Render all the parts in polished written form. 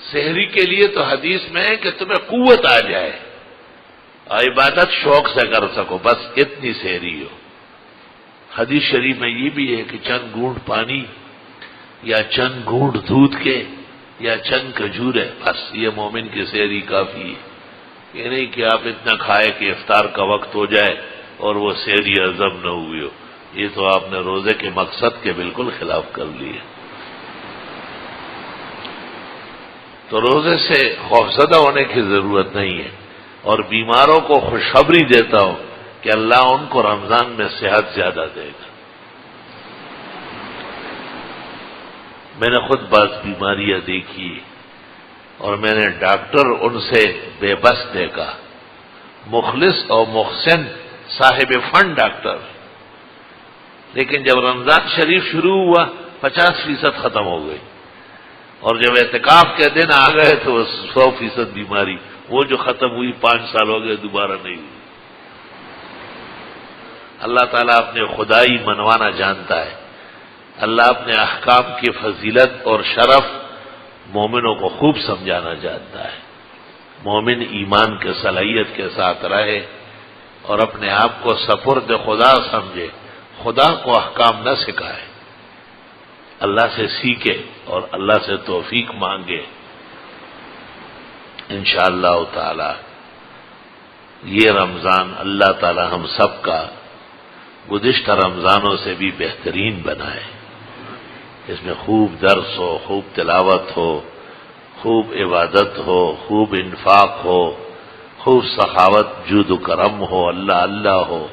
سحری کے لیے تو حدیث میں ہے کہ تمہیں قوت آ جائے اور عبادت شوق سے کر سکو، بس اتنی سحری ہو۔ حدیث شریف میں یہ بھی ہے کہ چند گھونٹ پانی یا چند گھونٹ دودھ کے یا چند کھجور ہے، بس یہ مومن کی سحری کافی ہے۔ یہ نہیں کہ آپ اتنا کھائے کہ افطار کا وقت ہو جائے اور وہ سحری ہضم نہ ہوئی ہو، یہ تو آپ نے روزے کے مقصد کے بالکل خلاف کر لیے۔ تو روزے سے خوفزدہ ہونے کی ضرورت نہیں ہے، اور بیماروں کو خوشخبری دیتا ہوں کہ اللہ ان کو رمضان میں صحت زیادہ دے گا۔ میں نے خود بعض بیماریاں دیکھی اور میں نے ڈاکٹر ان سے بے بس دیکھا، مخلص اور محسن صاحب فن ڈاکٹر، لیکن جب رمضان شریف شروع ہوا 50% ختم ہو گئی، اور جب اعتکاف کے دن آ گئے تو 100% بیماری، وہ جو ختم ہوئی 5 سال ہو گئے دوبارہ نہیں ہوئی۔ اللہ تعالیٰ اپنے خدائی منوانا جانتا ہے، اللہ اپنے احکام کی فضیلت اور شرف مومنوں کو خوب سمجھانا جانتا ہے۔ مومن ایمان کے صلاحیت کے ساتھ رہے اور اپنے آپ کو سپرد خدا سمجھے، خدا کو احکام نہ سکھائے، اللہ سے سیکھے اور اللہ سے توفیق مانگے، انشاءاللہ تعالی یہ رمضان اللہ تعالی ہم سب کا گزشتہ رمضانوں سے بھی بہترین بنائے۔ اس میں خوب درس ہو، خوب تلاوت ہو، خوب عبادت ہو، خوب انفاق ہو، خوب سخاوت جود و کرم ہو، اللہ اللہ ہو،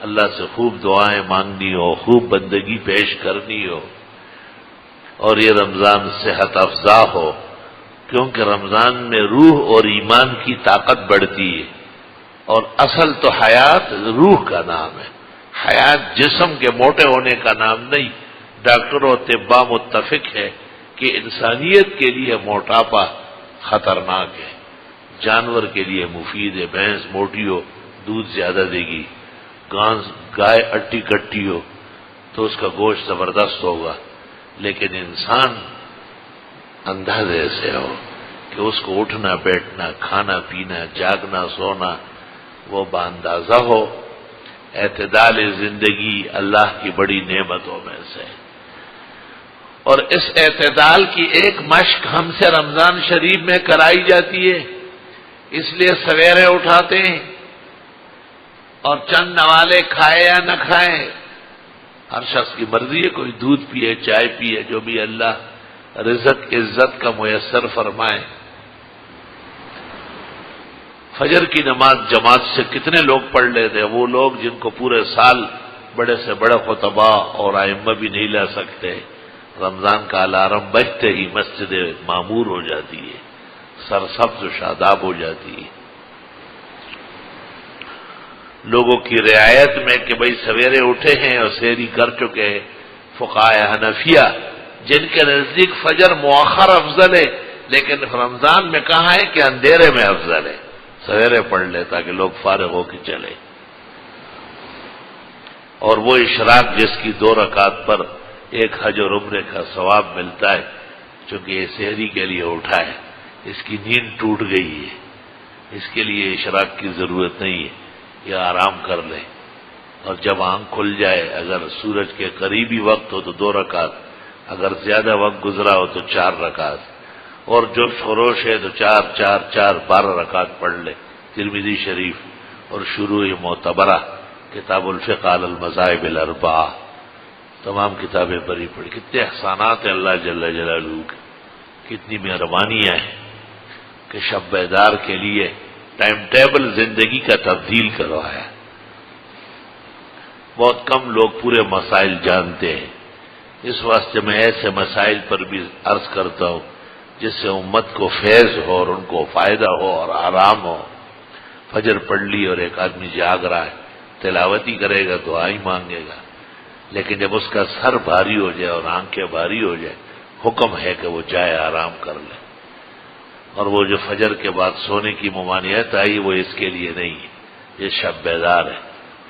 اللہ سے خوب دعائیں مانگنی ہو، خوب بندگی پیش کرنی ہو، اور یہ رمضان صحت افزا ہو، کیونکہ رمضان میں روح اور ایمان کی طاقت بڑھتی ہے، اور اصل تو حیات روح کا نام ہے، حیات جسم کے موٹے ہونے کا نام نہیں۔ ڈاکٹر و طباء متفق ہے کہ انسانیت کے لیے موٹاپا خطرناک ہے، جانور کے لیے مفید ہے۔ بھینس موٹی ہو دودھ زیادہ دے گی، گائے اٹی کٹی ہو تو اس کا گوشت زبردست ہوگا، لیکن انسان اندھے سے ہو کہ اس کو اٹھنا بیٹھنا، کھانا پینا، جاگنا سونا وہ باندازہ ہو۔ اعتدال زندگی اللہ کی بڑی نعمتوں میں سے، اور اس اعتدال کی ایک مشق ہم سے رمضان شریف میں کرائی جاتی ہے، اس لیے سویرے اٹھاتے ہیں اور چند نوالے کھائے یا نہ کھائے، ہر شخص کی مرضی ہے، کوئی دودھ پیے چائے پیے، جو بھی اللہ رزق عزت کا میسر فرمائے۔ فجر کی نماز جماعت سے کتنے لوگ پڑھ لیتے ہیں، وہ لوگ جن کو پورے سال بڑے سے بڑے خطباء اور ائمہ بھی نہیں لا سکتے، رمضان کا الارم بجتے ہی مسجد معمور ہو جاتی ہے، سرسبز و شاداب ہو جاتی ہے۔ لوگوں کی رعایت میں کہ بھئی سویرے اٹھے ہیں اور سحری کر چکے ہیں، فقہائے حنفیہ جن کے نزدیک فجر مؤخر افضل ہے، لیکن رمضان میں کہا ہے کہ اندھیرے میں افضل ہے، سویرے پڑھ لے تاکہ لوگ فارغ ہو کے چلے۔ اور وہ اشراق جس کی 2 رکعت پر ایک حج اور عمرے کا ثواب ملتا ہے، چونکہ یہ سحری کے لیے اٹھا ہے، اس کی نیند ٹوٹ گئی ہے، اس کے لیے اشراق کی ضرورت نہیں ہے، یا آرام کر لے، اور جب آنکھ کھل جائے اگر سورج کے قریبی وقت ہو تو 2 رکعت، اگر زیادہ وقت گزرا ہو تو 4 رکعت، اور جو خروش ہے تو 4 4 4 12 رکعت پڑھ لے۔ ترمذی شریف اور شروع معتبرہ کتاب الفقہ علی المذاہب الاربعہ، تمام کتابیں پڑھی کتنے احسانات ہیں اللہ جل جلالہ کے، کتنی مہربانیاں ہیں کہ شب بیدار کے لیے ٹائم ٹیبل زندگی کا تبدیل کروایا۔ بہت کم لوگ پورے مسائل جانتے ہیں، اس واسطے میں ایسے مسائل پر بھی عرض کرتا ہوں جس سے امت کو فیض ہو اور ان کو فائدہ ہو اور آرام ہو۔ فجر پڑھ لی اور ایک آدمی جاگ رہا ہے، تلاوتی کرے گا دعا ہی مانگے گا، لیکن جب اس کا سر بھاری ہو جائے اور آنکھیں بھاری ہو جائے، حکم ہے کہ وہ جائے آرام کر لے۔ اور وہ جو فجر کے بعد سونے کی ممانعت آئی وہ اس کے لیے نہیں ہے، یہ شب بیدار ہے،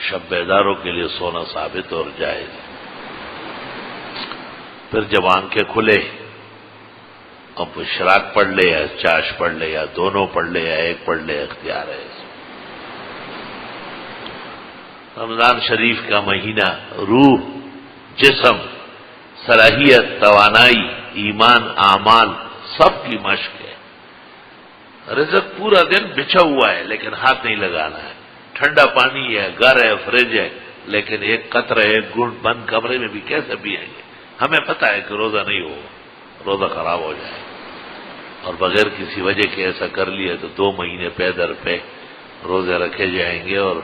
شب بیداروں کے لیے سونا ثابت اور جائز۔ پھر جب آنکھیں کھلے اب اشراق پڑھ لے یا چاش پڑھ لے یا دونوں پڑھ لے یا ایک پڑھ لے، اختیار ہے۔ رمضان شریف کا مہینہ روح، جسم، صلاحیت، توانائی، ایمان، اعمال سب کی مشق ہے۔ رزق پورا دن بچھا ہوا ہے لیکن ہاتھ نہیں لگانا ہے، ٹھنڈا پانی ہے، گھر ہے، فریج ہے، لیکن ایک قطرہ ایک گھونٹ بند کمرے میں بھی کیسے پیئیں گے؟ ہمیں پتہ ہے کہ روزہ نہیں ہو، روزہ خراب ہو جائے، اور بغیر کسی وجہ کے ایسا کر لیا تو 2 مہینے پے در پہ روزے رکھے جائیں گے، اور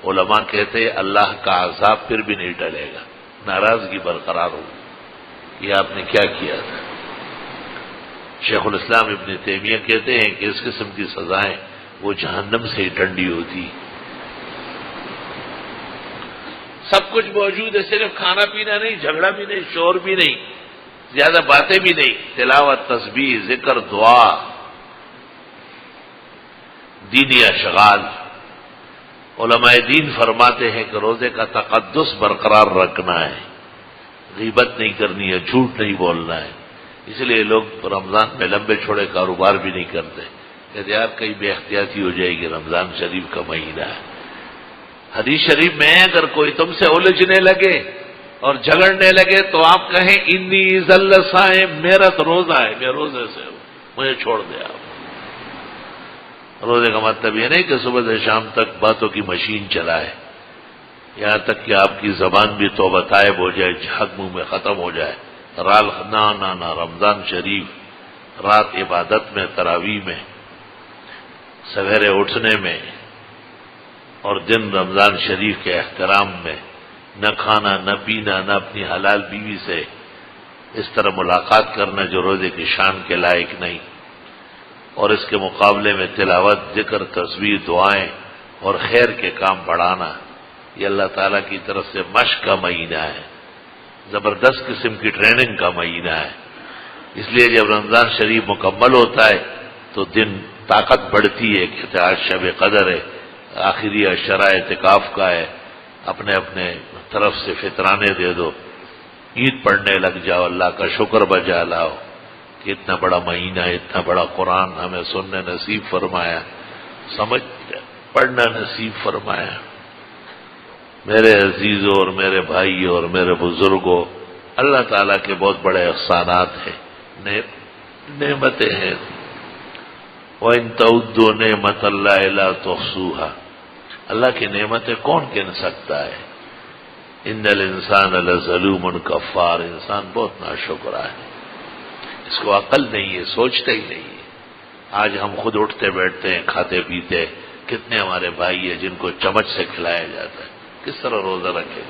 علماء کہتے ہیں اللہ کا عذاب پھر بھی نہیں ٹلے گا، ناراضگی برقرار ہوگی، یہ آپ نے کیا کیا تھا؟ شیخ الاسلام ابن تیمیہ کہتے ہیں کہ اس قسم کی سزائیں وہ جہنم سے ہی ٹھنڈی ہوتی۔ سب کچھ موجود ہے، صرف کھانا پینا نہیں، جھگڑا بھی نہیں، شور بھی نہیں، زیادہ باتیں بھی نہیں، تلاوت، تسبیح، ذکر، دعا، دینی اشغال۔ علماء دین فرماتے ہیں کہ روزے کا تقدس برقرار رکھنا ہے، غیبت نہیں کرنی ہے، جھوٹ نہیں بولنا ہے۔ اس لیے لوگ رمضان میں لمبے چھوڑے کاروبار بھی نہیں کرتے، کہتے یار کہیں بے احتیاطی ہو جائے گی، رمضان شریف کا مہینہ ہے۔ حدیث شریف میں اگر کوئی تم سے الجھنے لگے اور جھگڑنے لگے تو آپ کہیں انی ذل صائم، میرا تو روزہ ہے، میں روزے سے ہوں، مجھے چھوڑ دے آپ۔ روزے کا مطلب یہ نہیں کہ صبح سے شام تک باتوں کی مشین چلائے، یہاں تک کہ آپ کی زبان بھی توبہ طائب ہو جائے، جھگ منہ میں ختم ہو جائے۔ نہ رمضان شریف رات عبادت میں، تراویح میں، سویرے اٹھنے میں، اور دن رمضان شریف کے احترام میں، نہ کھانا، نہ پینا، نہ اپنی حلال بیوی سے اس طرح ملاقات کرنا جو روزے کی شان کے لائق نہیں، اور اس کے مقابلے میں تلاوت، ذکر، تسبیح، دعائیں اور خیر کے کام بڑھانا، یہ اللہ تعالیٰ کی طرف سے مشق کا مہینہ ہے، زبردست قسم کی ٹریننگ کا مہینہ ہے۔ اس لیے جب رمضان شریف مکمل ہوتا ہے تو دن طاقت بڑھتی ہے، کہ آج شب قدر ہے، آخری اشرا اعتکاف کا ہے، اپنے اپنے طرف سے فطرانے دے دو، عید پڑھنے لگ جاؤ، اللہ کا شکر بجا لاؤ کہ اتنا بڑا مہینہ، اتنا بڑا قرآن ہمیں سننے نصیب فرمایا، سمجھ پڑھنا نصیب فرمایا۔ میرے عزیزوں اور میرے بھائیوں اور میرے بزرگوں، اللہ تعالیٰ کے بہت بڑے احسانات ہیں، نعمتیں ہیں۔ وَإِن تَعُدُّوا نِعْمَتَ اللَّهِ لَا تُحْصُوهَا، اللہ کی نعمتیں کون گن سکتا ہے؟ إِنَّ الْإِنسَانَ لَظَلُومٌ كَفَّارٌ، انسان بہت ناشکرا ہے، اس کو عقل نہیں ہے، سوچتا ہی نہیں ہے۔ آج ہم خود اٹھتے بیٹھتے ہیں، کھاتے پیتے، کتنے ہمارے بھائی ہیں جن کو چمچ سے کھلایا جاتا ہے، کس طرح روزہ رکھے؟